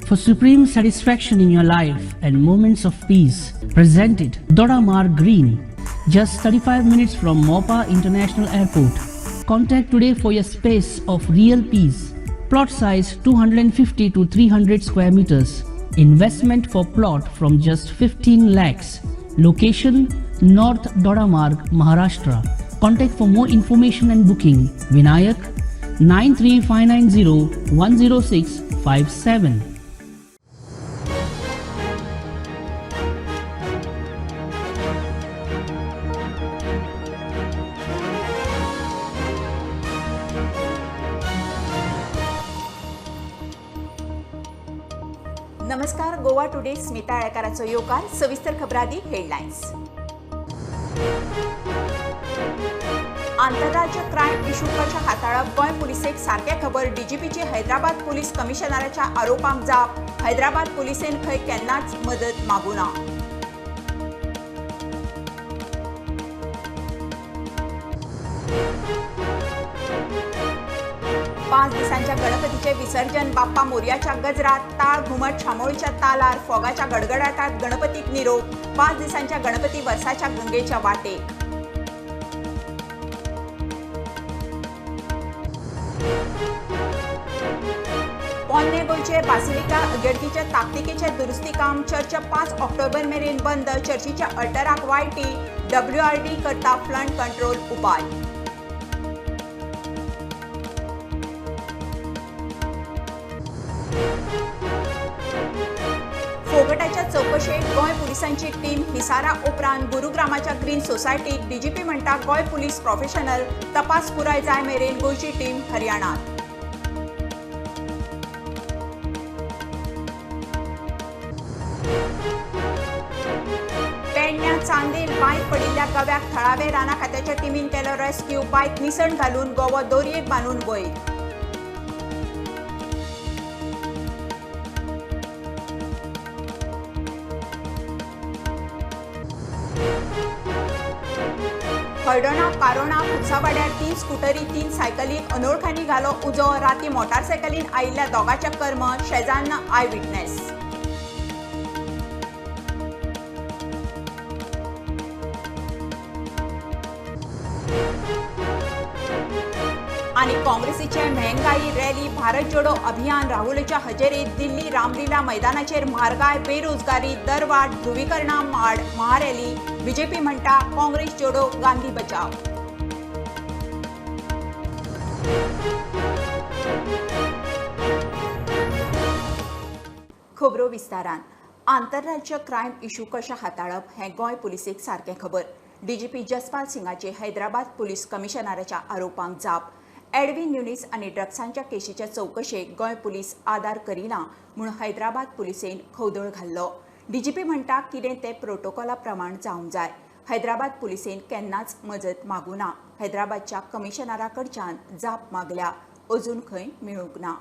for supreme satisfaction in your life and moments of peace. Presented Dodamar Green, just 35 minutes from Mopa International Airport. Contact today for your space of real peace. Plot size 250 to 300 square meters. Investment for plot from just 15 lakhs. Location North Dodamarg, Maharashtra. Contact for more information and booking. Vinayak 93590 10657. नमस्कार. Goa today Smita आळकाराचो येवकार. सविस्तर खबरादी headlines. आंतरराज्य crime issue कशें हाताळप गोंय पुलिसेक सारके खबर. डीजीपीची Hyderabad police कमिशनराच्या आरोपांक जाप. हैदराबाद पुलिसेन खंय केन्नाच मदत मागूं ना. पाच दिसांच्या गणपतीचे विसर्जन. बाप्पा मोरयाच्या गजरात, ताळ घुमट शामोळीच्या तालार, फोगाच्या गडगडाटात गणपतीक निरोप. 5 दिसांच्या गणपती वर्साच्या गंगेच्या वाटेक. पोन्ने गोंयचे बासिलिका इगर्दीचे ताकतिकेचे दुरुस्ती काम. चर्च 5 ऑक्टोबर मेरेन बंद. चर्चीच्या अल्टराक वायटी. WRD करता फ्लड कंट्रोल उपाय. फोगटाच्या चौकशेक गोंय पुलिसांची टीम हिसारा उपरांत गुरुग्रामाच्या ग्रीन सोसायटीक. डीजीपी म्हणटा गोंय पुलीस प्रोफेशनल. तपास पुराय जाय मेरेन गोंयची टीम हरियाणात. पेडण्यां चांदेर बायक पडिल्ल्या गव्याक थळावे राना खात्याच्या टीमीन केलो रेस्क्यू. बायक निसण घालून गोवो दोरयेक बांदून वयर. हळडोणा कारोणा फुसावाड्यार 3 स्कूटरी 3 सायकलीक अनोळखांनी घालो उजो. राती मोटारसायकलीन आयिल्ल्या दोगांचे कर्म. शेजान्न आय विटनेस. आनी काँग्रेसीचे महंगाई रॅली. भारत जोडो अभियान. राहुलच्या हजेरीत दिल्ली रामलीला मैदानाचेर म्हारगाय, बेरोजगारी, दरवाड, ध्रुवीकरणा माड महारॅली. बीजेपी म्हणटा काँग्रेस जोडो गांधी बचाव. खबरो विस्तारान. आंतरराज्य क्रायम इशू कशें हाताळप हें गोंय पुलिसेक सारकें खबर. डीजीपी जसपाल सिंगाचे हैदराबाद पुलीस कमिशनराच्या आरोपांक जाप. एडविन न्यूनीस आनी ड्रग्सांच्या केशीच्या चौकशेक गोंय पुलीस आदार करिना म्हूण हैदराबाद पुलिसेन खवदळ घाल्लो. डीजीपी म्हणटा कितें तें प्रोटोकॉला प्रमाण जावंक जाय. हैदराबाद पुलिसेन केन्नाच मजत मागूं ना. हैदराबादच्या कमिशनरा कडच्यान जाप मागल्या. अजून खंय मेळूंक ना.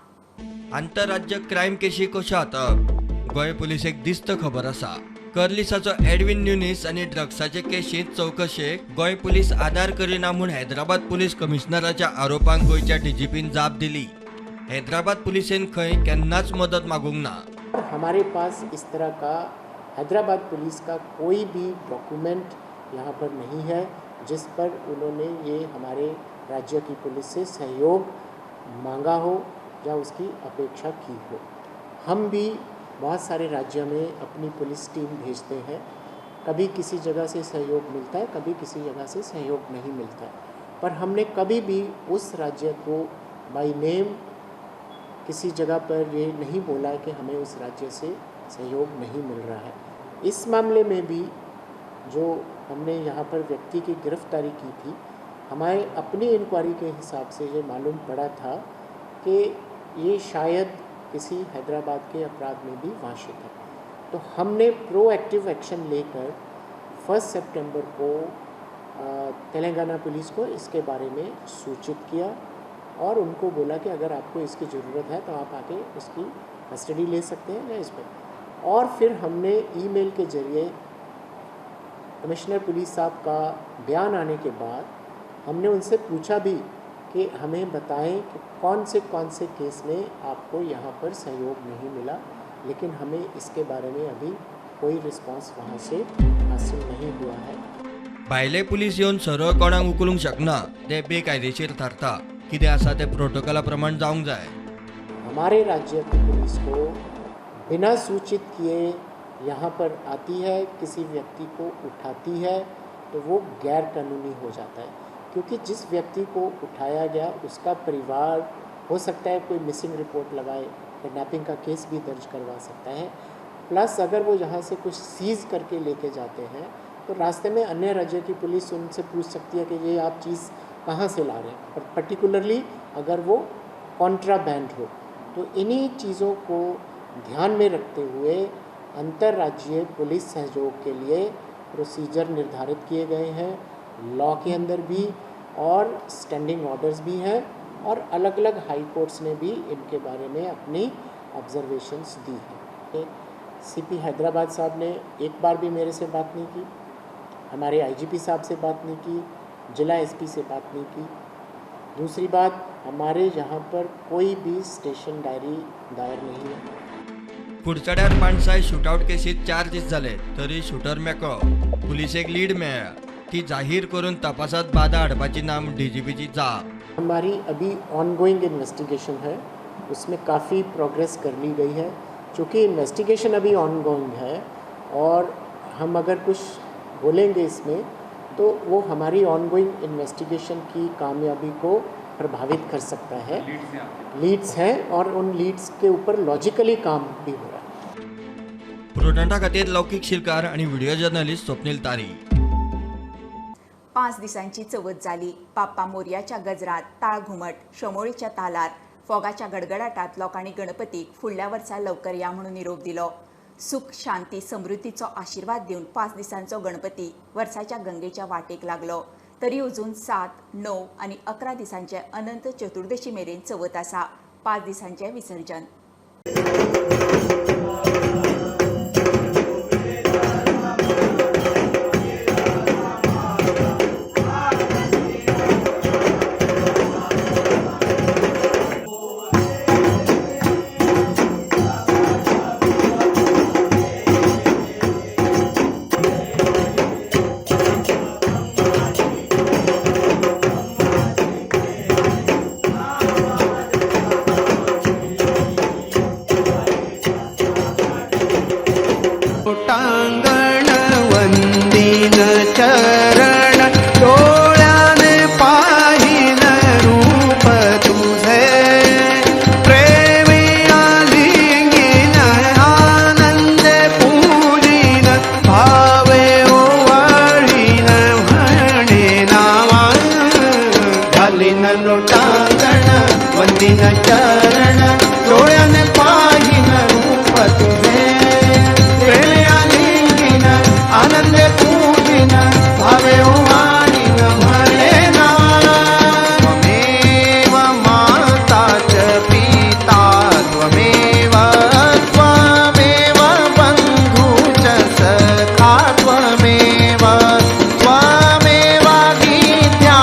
आंतरराज्य क्रायम केशी कशें हाताळप गोंय पुलिसेक दिस्त खबर आसा. कर्लिसाचो एडविन न्यूनीस आनी ड्रग्साचे केशींत चौकशेक गोंय पुलीस आदार करिना म्हूण हैदराबाद पुलीस कमिशनराच्या आरोपांक गोंयच्या डीजीपीन जाप दिली. हैदराबाद पुलिसेन खंय केन्नाच मदत मागूंक ना. हमारे पास इस तरह का हैदराबाद पुलिस का कोई भी डॉक्यूमेंट यहाँ पर नहीं है जिस पर उन्होंने ये हमारे राज्य की पुलिस से सहयोग मांगा हो या उसकी अपेक्षा की हो. हम भी बहुत सारे राज्यों में अपनी पुलिस टीम भेजते हैं. कभी किसी जगह से सहयोग मिलता है, कभी किसी जगह से सहयोग नहीं मिलता है. पर हमने कभी भी उस राज्य को बाय नेम किसी जगह पर ये नहीं बोला है कि हमें उस राज्य से सहयोग नहीं मिल रहा है. इस मामले में भी जो हमने यहाँ पर व्यक्ति की गिरफ्तारी की थी, हमारे अपनी इंक्वायरी के हिसाब से ये मालूम पड़ा था कि ये शायद किसी हैदराबाद के अपराध में भी वांछित है. तो हमने प्रोएक्टिव एक्शन लेकर 1 सितंबर को तेलंगाना पुलिस को इसके बारे में सूचित किया और उनको बोला कि अगर आपको इसकी ज़रूरत है तो आप आके उसकी कस्टडी ले सकते हैं या इस पर. और फिर हमने ईमेल के ज़रिए कमिश्नर पुलिस साहब का बयान आने के बाद हमने उनसे पूछा भी कि हमें बताएं कि कौन से केस में आपको यहाँ पर सहयोग नहीं मिला लेकिन हमें इसके बारे में अभी कोई रिस्पॉन्स वहाँ से हासिल नहीं हुआ है। भायले पुलीस येवन सरळ कोणाक उखलूंक शकना ते बेकायदेशीर थारता कितें आसा ते प्रोटोकॉला प्रमाण जावंक जाय। हमारे राज्य की पुलिस को बिना सूचित किए यहाँ पर आती है, किसी व्यक्ति को उठाती है तो वो गैर कानूनी हो जाता है, क्योंकि जिस व्यक्ति को उठाया गया उसका परिवार हो सकता है कोई मिसिंग रिपोर्ट लगाए, किडनैपिंग का केस भी दर्ज करवा सकता है। प्लस अगर वो यहाँ से कुछ सीज करके लेके जाते हैं तो रास्ते में अन्य राज्य की पुलिस उनसे पूछ सकती है कि ये आप चीज़ कहाँ से ला रहे हैं, पर पर्टिकुलरली अगर वो कॉन्ट्राबैंड हो। तो इन्हीं चीज़ों को ध्यान में रखते हुए अंतर्राज्यीय पुलिस सहयोग के लिए प्रोसीजर निर्धारित किए गए हैं, लॉ के अंदर भी, और स्टैंडिंग ऑर्डर्स भी हैं, और अलग अलग हाई कोर्ट्स ने भी इनके बारे में अपनी ऑब्जर्वेशंस दी हैं। सीपी हैदराबाद साहब ने एक बार भी मेरे से बात नहीं की, हमारे आईजीपी साहब से बात नहीं की, जिला एसपी से बात नहीं की। दूसरी बात, हमारे यहाँ पर कोई भी स्टेशन डायरी दायर नहीं है। कुडचड्यार पाणसाय शूटआउट केसीत 4 दीस जाले तरी शूटर मेकळो, पुलिसेक लीड मेळ्ळ्या, ती जाहीर करून तपासात बाधा हाडपाची नाम डीजीपीची जाप। हमारी अभी ऑनगोइंग इन्वेस्टिगेशन है, उसमें काफ़ी प्रोग्रेस कर ली गई है। चूँकि इन्वेस्टिगेशन अभी ऑनगोइंग है और हम अगर कुछ बोलेंगे इसमें तो वो हमारी ऑनगोइंग इन्वेस्टिगेशन की कामयाबी को प्रभावित कर सकता है। लीड्स हैं और उन लीड्स के ऊपर लॉजिकली काम भी हो रहा है। प्रोटंटा खातीर लौकीक शिलकार आणि व्हिडिओ जर्नलिस्ट स्वप्नील तारी। 5 दिसांची चवथ जाली। बाप्पा मोरयाच्या गजरात, ताळ घुमट, शमोळीच्या तालार, फोगाच्या गडगडाटात लोकांनी गणपतीक फुडल्या वर्सा लवकर या म्हणून निरोप दिलो। सुख, शांती, समृद्धीचो आशीर्वाद दिवन 5 दिसांचो गणपती वर्साच्या गंगेच्या वाटेक लागलो। तरी अजून 7, 9 आणि 11 दिसांचे अनंत चतुर्दशी मेरेन चवथ आसा। 5 दिसांचे विसर्जन। टांगण वंदीन चरण डोळ्याने पाहिन रूप तुझे प्रेमी आलिंगीन आनंदे पूजिन भावे ओवाळीन म्हणे नावा घालीन लोटांगण वंदीन चरण डोळ्याने पाहिन रूप तुझे आनंद पूजिन भावे ओवाळीन म्हणे नावा त्वमेव माता च पिता त्वमेव त्वमेव बन्धु च सखा त्वमेव त्वमेव विद्या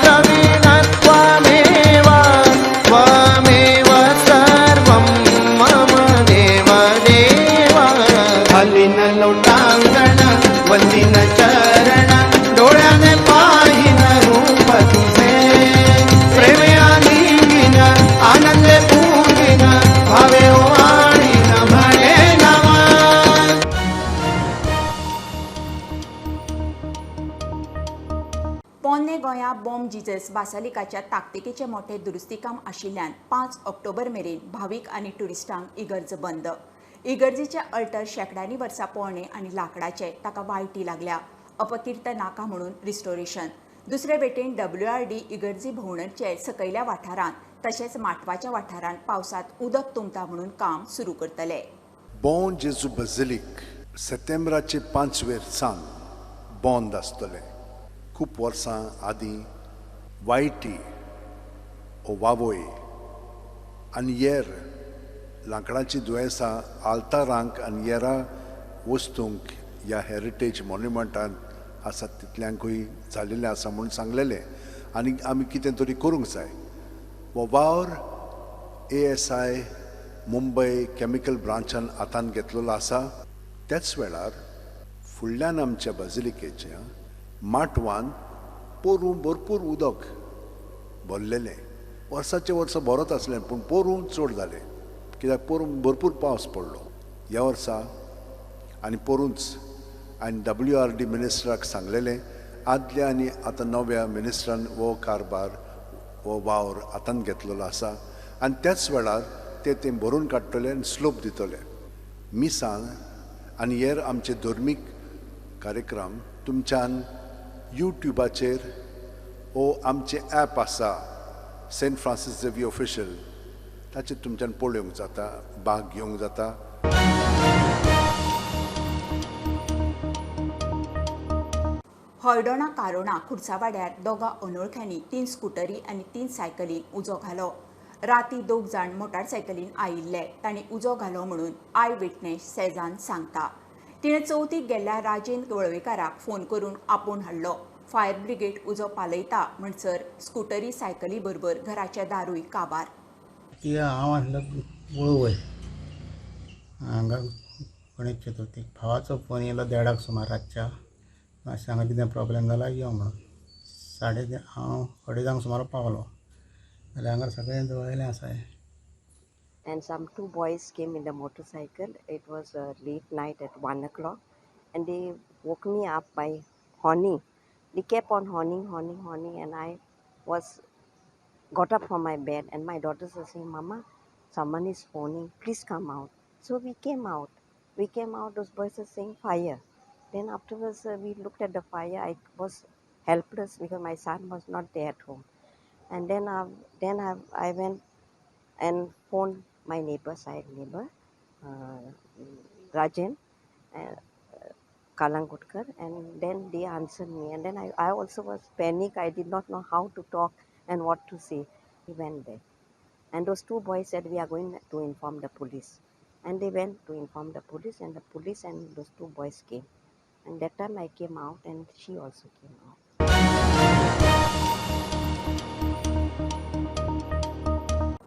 द्रविण त्वमेव त्वमेव सर्वं मम देव देव घालीन लोटांगण वंदीन चरण डोळ्याने पाहिन रूप तुझे प्रेमे आलिंगीन आनंदे पूजिन भावे ओवाळीन म्हणे नावा। पोन्ने गोंया बॉम्ब जिजस बासालिकाच्या ताकतिकेचे मोठे दुरुस्ती काम आशिल्ल्यान 5 ऑक्टोबर मेरेन भाविक आनी ट्युरिस्टांक इगर्ज बंद। इगर्जीचे अल्टर शेकड्यांनी वर्सां पोळणे आनी लाकडाचे ताका वाळटी लागल्या। अपकीर्त नाका म्हणून रिस्टोरेशन। दुसरे वटेन WRD इगर्जी भोंवडेचे सकयल्या वाठारांत तशेंच माटवाच्या वाठारांत पावसात उदक तुंबता म्हणून काम सुरू करतले। बॉन जेजू बझिलीक सप्टेंबराचे 5 सावन बंद आसतलें। खूब वर्सां आदीं वायटी ओ वावोय आनी हेर लांकडाची दुयेंसां आल्तारांक आनी हेरा वस्तूंक ह्या हेरिटेज मॉन्युमेंटांत आसा तितल्यांकूय जाल्लेलें आसा म्हूण सांगलेलें आनी आमी कितें तरी करूंक जाय। वो वावर ASI मुंबय कॅमिकल ब्रांचान हातान घेतलेलो आसा. त्याच वेळार फुडल्यान आमच्या बाजिलिकेच्या माटवान पोरूं भरपूर उदक भरलेलें. वर्साचे वर्स भरत आसलें पूण पोरूं चड जालें कित्याक पोरूं भरपूर पावस पडलो ह्या वर्सा. आनी पोरूंच हांवें WRD मिनिस्टराक सांगलेलें आदल्या आनी आतां नव्या मिनिस्टरान हो कारबार हो वावर हातान घेतलेलो आसा आनी त्याच वेळार ते भरून काडटले आनी स्लोप दितले. मिसां आनी हेर आमचे धर्मीक कार्यक्रम तुमच्यान यूट्यूबाचेर हो आमचे ॲप आसा सेंट फ्रांसीस झेवियर ऑफिशियल ताचेर तुमच्यान पळोवंक जाता, भाग घेवंक जाता. हळडोणा कारोणा खुर्सावाड्यार दोगा अनोळख्यांनी 3 स्कुटरी आनी 3 सायकलींक उजो घालो. राती 2 जाण मोटारसायकलीन आयिल्ले तांणी उजो घालो म्हणून आय विटनेस सेजान सांगता. तिणें चवथीक गेल्ल्या राजेंद्र वळवयकाराक फोन करून आपोवन हाडलो. फायर ब्रिगेड उजो पालयता म्हणसर स्कुटरी सायकली बरोबर घराचे दारूय काबार. हांव आसलो वळवय हांगा गणेश चतुर्थीक भावाचो फोन येयलो 1:30 सुमार रातच्या. मातशें हांगा कितें प्रॉब्लेम जाला यो म्हणून. हांव 2:30 सुमार पावलो जाल्यार हांगा सगळें जळयलें आसा. And some 2 boys came in the motorcycle. It was late night at 1 o'clock, and they woke me up by horning. They kept on horning, and I got up from my bed, and my daughters were saying, "Mama, someone is phoning. Please come out." So we came out. Those boys were saying fire. Then afterwards, we looked at the fire. I was helpless because my son was not there at home. And then I went and phoned my side neighbor, Rajan Kalangutkar, and then they answered me. And then I also was panic. I did not know how to talk and what to say. He went there. And those 2 boys said, "We are going to inform the police." And they went to inform the police, and the police and those 2 boys came. And that time I came out, and she also came out.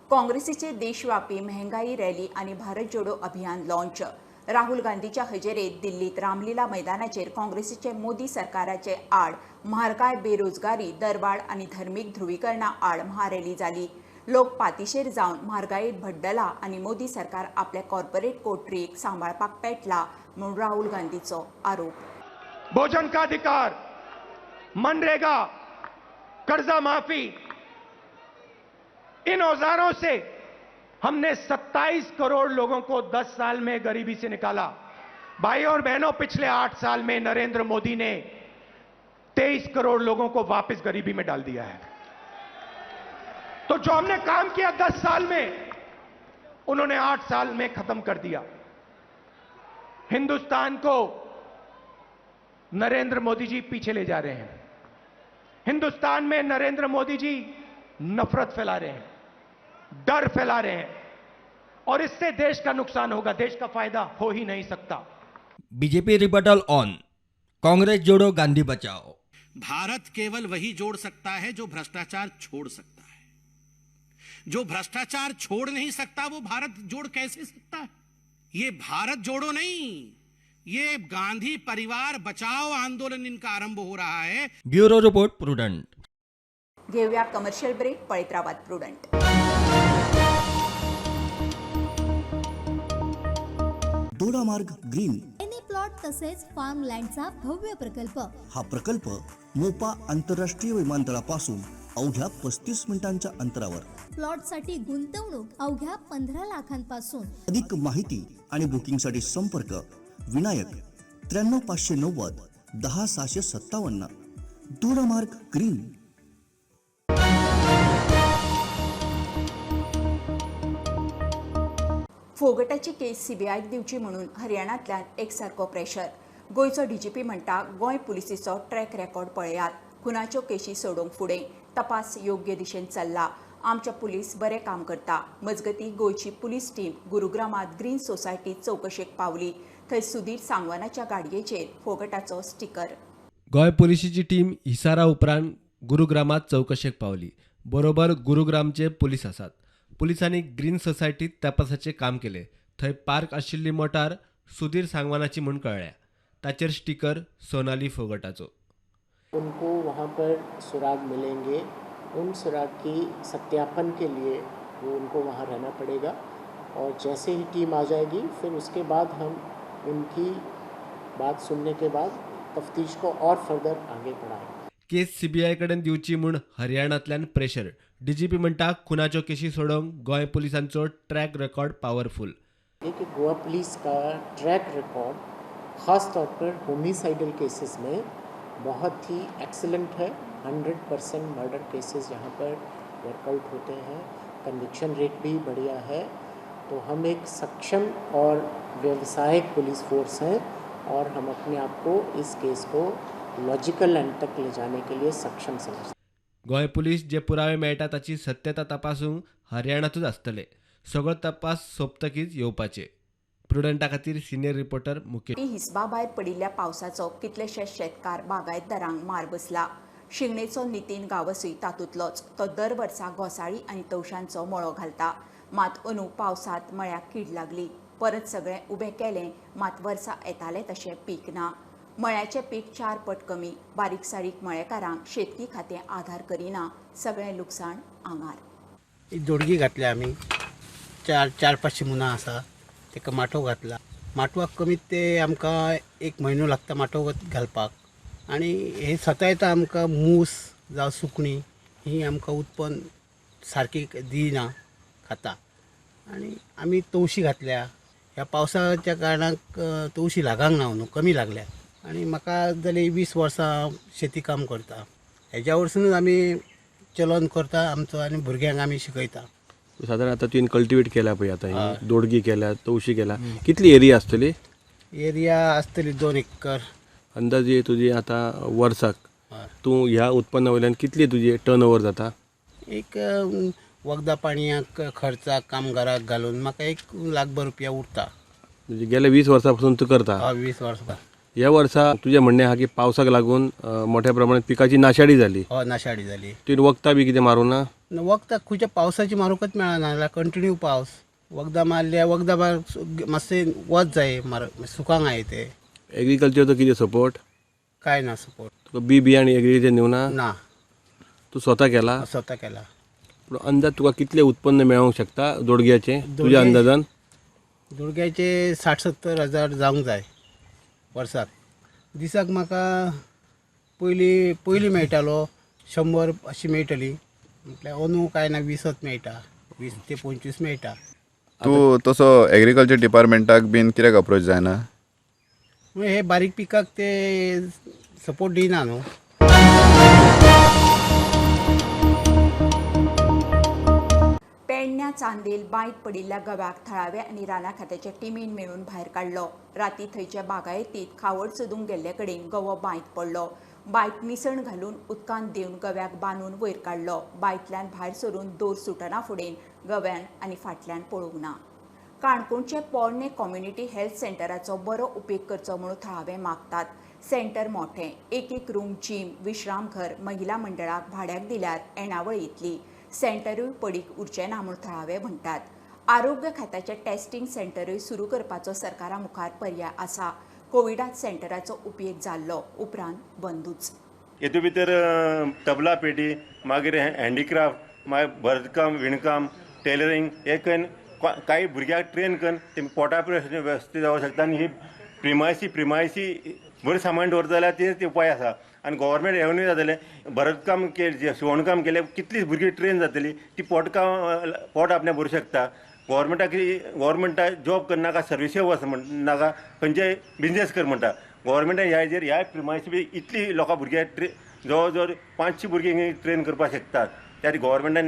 काँग्रेसीचे देशव्यापी महंगाई rally आणि भारत जोडो अभियान launch. Rahul गांधीच्या हजेरेत दिल्लीत रामलीला मैदानाचेर काँग्रेसीचे मोदी सरकाराचे आड म्हारगाय, बेरोजगारी, दरवाड आणि धर्मीक ध्रुवीकरणा आड महारॅली जाली. लोक पातीशेर जावन म्हारगायेत भड्डला आणि मोदी सरकार आपल्या कॉर्पोरेट कोठरीक सांबाळपाक पेटला म्हणून राहुल गांधीचो आरोप. भोजन का अधिकार, मनरेगा, कर्जा माफी, इन औजारों से हमने 27 करोड़ लोगों को 10 साल में गरीबी से निकाला. भाइयों और बहनों, पिछले 8 साल में नरेंद्र मोदी ने 23 करोड़ लोगों को वापस गरीबी में डाल दिया है. तो जो हमने काम किया 10 साल में, उन्होंने 8 साल में खत्म कर दिया. हिंदुस्तान को नरेंद्र मोदी जी पीछे ले जा रहे हैं. हिंदुस्तान में नरेंद्र मोदी जी नफरत फैला रहे हैं, डर फैला रहे हैं, और इससे देश का नुकसान होगा, देश का फायदा हो ही नहीं सकता. बीजेपी रिबटल ऑन कांग्रेस जोड़ो गांधी बचाओ. भारत केवल वही जोड़ सकता है जो भ्रष्टाचार छोड़ सकता है. जो भ्रष्टाचार छोड़ नहीं सकता वो भारत जोड़ कैसे सकता है? ये भारत जोड़ो नहीं, ये गांधी परिवार बचाओ आंदोलन इनका आरंभ हो रहा है. Bureau report Prudent. घेऊया कमर्शियल ब्रेक. पळित्राबाद प्रुडंट. दोडामार्ग ग्रीन प्लॉट तसेच फार्मलँडचा भव्य प्रकल्प. हा प्रकल्प मोपा आंतरराष्ट्रीय विमानतळापासून अवघ्या 35 मिनिटांच्या अंतरावर. प्लॉटसाठी गुंतवणूक अवघ्या 15 लाखांपासून. अधिक माहिती आणि बुकिंगसाठी संपर्क विनायक 93 590 10 657. दोडामार्ग ग्रीन. फोगटाची केस सीबीआयक दिवची म्हणून हरियाणांतल्यान एकसारको प्रेशर. गोंयचो डीजीपी म्हणटा गोंय पुलिसेचो ट्रॅक रेकॉर्ड पळयात. खुनाच्यो केशी सोडोवंक फुडें. तपास योग्य दिशेन चल्ला. आमच्या पुलीस बरें काम करता. मजगतीं गोंयची पुलीस टीम गुरुग्रामांत ग्रीन सोसायटीत चवकशेक पावली. थंय सुधीर सांगवानाच्या गाडयेचेर फोगटाचो स्टिकर. गोंय पुलिसेची टीम हिसारा उपरांत गुरुग्रामांत चवकशेक पावली. बरोबर गुरुग्रामचे पुलीस आसात. पुलिसांनी ग्रीन सोसायटीत तपासाचे काम केले. थंय पार्क आशिल्ली मोटार सुधीर सांगवानाची म्हूण कळ्ळ्या. ताचेर स्टिकर सोनाली फोगटाचो. उनको वहाँ पर सुराग मिलेंगे, उन सुराग की सत्यापन के लिए वो उनको वहाँ रहना पड़ेगा और जैसे ही टीम आ जाएगी फिर उसके बाद हम उनकी बात सुनने के बाद तफ्तीश को और फर्दर आगे बढ़ाएंगे. केस सीबीआय कडेन दिवची म्हूण हरियाणांतल्यान प्रेशर. डीजीपी म्हणटा खुनाच्यो Keshi सोडोवंक Goa पुलिसांचो track record powerful. कि गोवा पुलिस का ट्रैक रिकॉर्ड ख़ास तौर पर होमिसाइडल केसेस में बहुत ही एक्सीलेंट है. 100% मर्डर केसेस यहाँ पर वर्कआउट होते हैं, कन्विक्शन रेट भी बढ़िया है. तो हम एक सक्षम और व्यावसायिक पुलिस फोर्स हैं और हम अपने आप को इस केस को लॉजिकल एंड तक ले जाने के लिए सक्षम समझते हैं. गोंय पुलीस जे पुरावे मेळटा ताची सत्यता तपासूंक हरियाणातूच आसतले. सगळो तपास सोंपतकीच येवपाचे. प्रुडंटा खातीर सिनियर रिपोर्टर मुकेश. हिसबा भायर पडिल्ल्या पावसाचो कितलेशे शेतकार बागायतदारांक मार बसला. शिंगणेचो नितीन गांवसूय तातूंतलोच. तो दर वर्सा घोसाळी आनी तवशांचो मळो घालता. मात अंदू पावसांत मळ्याक कीड लागली. परत सगळें उबें केलें मात वर्सा येतालें तशें पीक ना. मळ्याचें पीक 4 पट कमी. बारीक सारीक मळेकारांक शेतकी खातें आधार करिना. सगळें लुकसाण आंगार. जोडगी घातल्या आमी 4-5 मुना आसा. ताका माटो घातला. माटवाक कमीत ते आमकां 1 म्हयनो लागता माटो घालपाक. आनी हे सता येता आमकां मूस जावं सुकणी ही आमकां उत्पन्न सारकी दिना खाता. आनी आमी तवशी घातल्या. ह्या पावसाच्या कारणाक तवशी लागांक ना न्हू, कमी लागल्या. आनी म्हाका जाली 20 वर्सां शेती काम करता. हेज्या वर्सूनच आमी चलन करता आमचो आनी भुरग्यांक आमी शिकयता. साधारण आता तुवें कल्टिवेट केल्या पळय आतां दोडगी केल्या तवशी केल्या कितली एरिया आसतली? एरिया आसतली 2 एकर. अंदाजे तुजी आतां वर्साक तूं ह्या उत्पन्ना वयल्यान कितली तुजी टर्न ओवर जाता? एक वखदां पाणयाक खर्चाक कामगाराक घालून म्हाका 1 लाखभर रुपया उरता. म्हणजे गेल्या 20 वर्सां पासून तूं करता? 20 वर्सां. ह्या वर्सा तुजें म्हणणें आहा की पावसाक लागून मोठ्या प्रमाणात पिकाची नाशाडी जाली. नाशाडी जाली. तुवें वखदां बी कितें मारूं ना? वखदां खुंयच्या पावसाची मारूंकच मेळना जाल्यार कंटिन्यू पावस. वखदां मारल्या वखदां मातशें वच जाय सुकांक जाय ते. एग्रीकल्चरचो कितें सपोर्ट? काय ना सपोर्ट. तुका बियाणी एग्रीकल्चर दिवना? ना. तूं स्वता केला? स्वता केला. पूण अंदाज तुका कितलें उत्पन्न मेळोंक शकता दोडग्याचें तुज्या अंदाजान? दोडग्याचे 60-70 हजार जावंक जाय वर्साक. दिसाक म्हाका पयलीं मेळटालो 100 अशी मेळटली. म्हटल्यार अंदू काय ना 20च मेळटा. 20 ते 25 मेळटा. तूं तसो एग्रीकल्चर डिपार्टमेंटाक बीन कित्याक अप्रोच जायना? हे बारीक पिकाक ते सपोर्ट दिना न्हू. पेडण्या चांदेल बायत पडिल्ल्या गव्याक थळावे आनी राना खात्याच्या टिमीन मेळून भायर काडलो. राती थंयच्या बागायतींत खावड सोदूंक गेल्ले कडेन गवो बायत पडलो. बायत निसण घालून उदकांत दिवन गव्याक बांदून वयर काडलो. बायतल्यान भायर सरून दोर सुटना फुडें गव्यान आनी फाटल्यान पळोवंक ना. काणकोणचे पोरणे कम्युनिटी हेल्थ सेंटराचो बरो उपेग करचो म्हणून थळावे मागतात. सेंटर मोठें. एक रूम जिम विश्रामघर महिला मंडळाक भाड्याक दिल्यार येणावळ येतली. सेंटरूय पडीक उरचें ना म्हूण थळावे म्हणटात. आरोग्य खात्याचे टेस्टिंग सेंटरूय सुरू करपाचो सरकारा मुखार पर्याय आसा. कोविडांत सेंटराचो उपेग जाल्लो उपरांत बंदूच. हेतू भितर तबला पेटी मागीर हँडीक्राफ्ट मागीर भरतकाम विणकाम टेलरिंग हे करून काही भुरग्यांक ट्रेन करून ते पोटा वेवस्थीत जावंक शकता. आनी ही प्रिमायसी बरें सामान दवरता जाल्यार ते उपाय आसा. आनी गव्हर्मेंट हेवनूय जातलें भरतकाम केलें शिवणकाम केलें कितलीं भुरगीं ट्रेन जातलीं ती पोट आपणें भरूं शकता. गव्हर्मेंटा जॉब करनाका सर्विसी वच म्हणनाका खंयचेय बिजनेस कर म्हणटा. गव्हर्मेंटान ह्या प्रिमायसी बी इतली लोकां भुरग्यां जवळ जवळ 500 भुरगीं ट्रेन करपाक शकतात. त्या गव्हर्मेंटान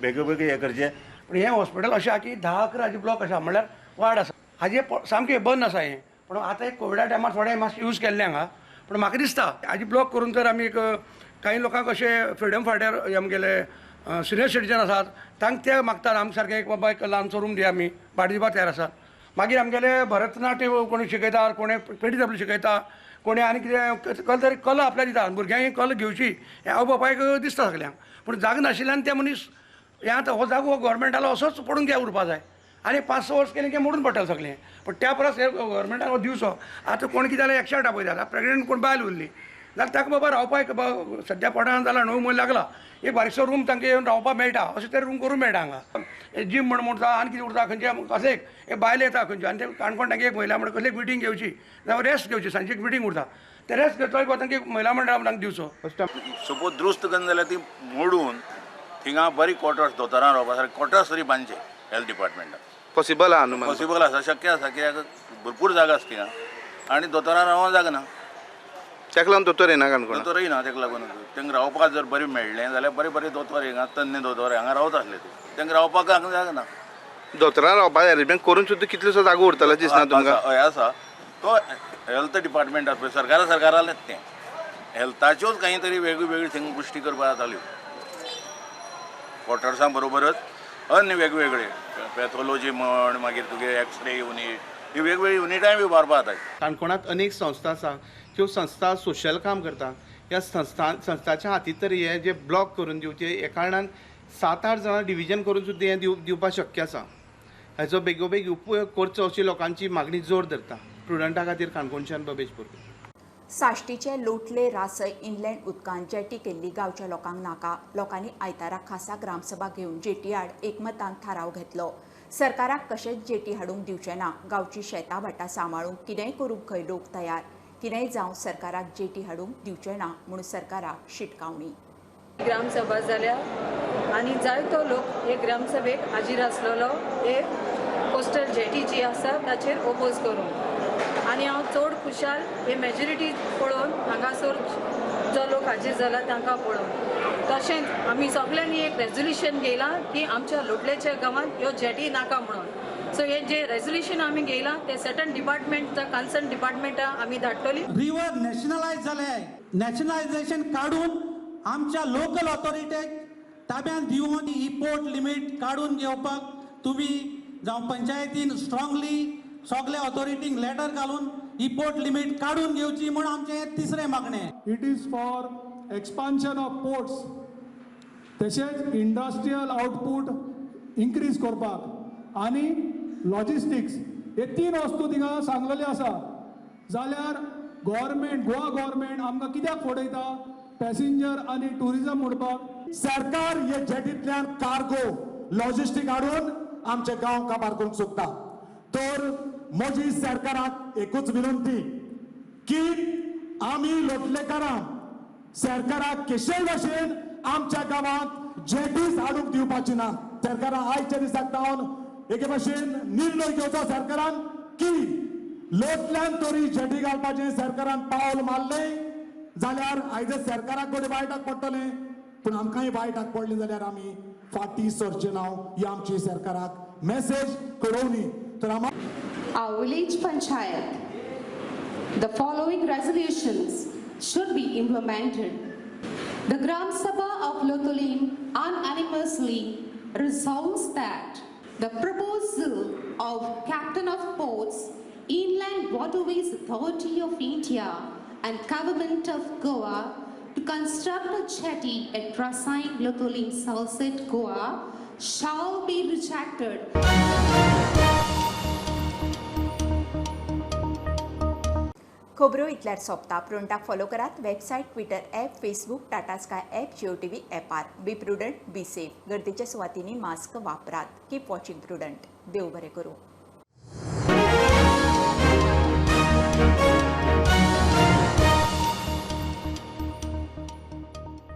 बेगीन हें करचें. पूण हें हॉस्पिटल अशें आहा की 10-11 ब्लॉक आसा म्हणल्यार वार्ड आसा. हाजें सामकें बंद आसा हें. पूण आतां कोविडा टायमार थोडें मातशें यूज केल्लें हांगा. पूण म्हाका दिसता हाजी ब्लॉक करून तर आमी काही लोकांक अशें फ्रिडम फायटर आमगेले सिनियर सिटीजन आसात तांकां ते मागतात आमचे सारकें एक बाबा एक ल्हानसो रूम दिया आमी भाडी दिवपाक तयार आसात. मागीर आमगेले भरतनाट्य कोणी शिकयता कोणी पेटी तबला शिकयता कोणी आनी कितें कल तरी कला आपल्याक दिता. भुरग्यांक कला घेवची हें आवय बापायक दिसता सगल्यांक. पूण जागा नाशिल्ल्यान ते मनीस हे आतां हो जागो गोवोरमेंटालो असोच पडून कित्याक उरपा जाय आनी 5-6 वर्स केलें की मोडून पडटलें सगळें पण त्या परस हे गोवोरमेंटान हो दिवचो आतां कोण कितें जालें एक्सिडेंट आपयतात प्रेग्नेंट कोण बायल उरली जाल्यार ताका बाबा रावपाक सद्या पोटान जाला 9 म्हयने लागला एक बारीकसो रूम तांकां येवन रावपाक मेळटा अशें तरी रूम करूं मेळटा हांगा जीम म्हण उरता आनी कितें उरता खंयचे कसले एक बायल येता खंयचे आनी ते काणकोण तांकां एक महिला मंडळ कसली एक मिटींग घेवची जावं रेस्ट घेवची सांजची एक मिटींग उरता ते रेस्ट घेतलो तांकां एक महिला मंडळ तांकां दिवचो सपोज दुरुस्त करून जाल्यार ती मोडून थिंगा बरी क्वॉर्टर्स दोतोरां रावपा सारके क्वॉर्टर्स तरी बांदचे हेल्थ डिपार्टमेंटान पॉसिबल आहा न्हू पॉसिबल आसा शक्य आसा कित्याक भरपूर जागा आसा थिंगा आनी दोतोरां रावोंक जागा ना ताका लागून दोतोर येना काणकोण दोतोरय ना ताका लागून तांकां रावपाक जर बरें मेळ्ळें जाल्यार बरें बरें दोतोर हिंगा तज्ञ दोतोर हांगा रावता आसले तांकां रावपाक हांगा जागा ना दोतोरां रावपाक अरेंजमेंट करून सुद्दां कितलोसो जागो उरतलो दिसना तुमकां हय आसा तो हेल्थ डिपार्टमेंट आसा पळय सरकारालेंच तें हेल्थाच्योच कांय तरी वेगळी वेगळी थिंगा गोश्टी करपाक जाताल्यो क्वॉर्टर्सां बरोबरच अन्य वेगवेगळे पॅथोलॉजी म्हण मागीर तुगे एक्सरे युनिट ही वेगवेगळी युनिटाय बी उबारपाक जाताय काणकोणांत अनेक संस्था आसा त्यो संस्था सोशल काम करता ह्या संस्थाच्या हातींत तरी हे जे ब्लॉक करून दिवचे हे कारणान 7-8 जाणां डिविजन करून सुद्दां हें दिवपाक शक्य आसा हाचो बेगोबेग उपयोग करचो अशी लोकांची मागणी जोर धरता प्रुडंटा खातीर काणकोणच्यान बबेश बोरकर साश्टीचे लोटले रासय इनलँड उदकांत जेटी केल्ली गांवच्या लोकांक नाका लोकांनी आयतारा खासा ग्रामसभा घेवन जेटी आड एकमतान थाराव घेतलो सरकाराक कशेंच जेटी हाडूंक दिवचे ना गांवची शेतां भाटां सांबाळूंक कितेंय करूंक खंय लोक तयार कितेंय जावं सरकाराक जेटी हाडूंक दिवचे ना म्हणून सरकाराक शिटकावणी ग्रामसभा जाल्या आनी जायतो लोक हे ग्रामसभेक हाजीर आसलेलो हे कोस्टल जेटी जी आसा ताचेर ओपोज करून आनी हांव चड खुशाल हे मेजॉरिटी पळोवन हांगासर जो लोक हाजीर जाला तांकां पळोवन तशेंच आमी सगळ्यांनी एक रेजोल्युशन घेयलां की आमच्या लोटलेच्या गांवांत ह्यो जेटी नाका म्हणून सो हे जे रेजोल्युशन आमी घेयलां ते सर्टन डिपार्टमेंट कन्सर्न डिपार्टमेंटा आमी धाडटली रिवर नॅशनलायज जाले नॅशनलायजेशन काडून आमच्या लोकल ऑथॉरिटीक ताब्यांत दिवन ही पोर्ट लिमीट काडून घेवपाक तुमी जावं पंचायतीन स्ट्रॉंगली सगळे ऑथॉरिटींक लेटर घालून ही पोर्ट लिमीट काडून घेवची म्हणून आमचें तिसरें मागणें it is for expansion of ports तशेंच इंडस्ट्रियल आउटपूट इन्क्रीज करपाक आनी लॉजिस्टिक्स हे 3 वस्तू थिंगा सांगलेले आसा जाल्यार गोवोरमेंट गोवा गोवोरमेंट आमकां कित्याक फोडयता पॅसेंजर आनी टुरिजम मोडपाक सरकार हे जेटींतल्यान कार्गो लॉजिस्टीक हाडून आमचे गांव काबार करूंक सोदता तर म्हजी सरकाराक एकूच विनंती की आमी लोटलेकारां सरकाराक केशय भाशेन आमच्या गांवांत जेटीज हाडूंक दिवपाची ना सरकारान आयच्या दिसाक तावन एके भाशेन निर्णय घेवचो सरकारान की लोटल्यान तरी जेटी घालपाचें सरकारान पावल मारलें जाल्यार आयज सरकाराक गोडे वायटाक पडटलें पूण आमकांय वायटाक पडलें जाल्यार आमी फाटीं सरचें ना ही आमची सरकाराक मेसेज कळोवनी तर Our village panchayat, the following resolutions should be implemented. The Gram Sabha of Lotolim unanimously resolves that the proposal of Captain of Ports, Inland Waterways Authority of India and Government of Goa to construct a jetty at Rasain Lotolim, Salset, Goa shall be rejected. खबरो इतल्यार सोंपता प्रुडंटाक follow करात website Twitter app Facebook Tata sky app Jio TV ॲपार be Prudent be safe गर्देच्या सुवातींनी mask वापरात keep watching prudent देव बरें करूं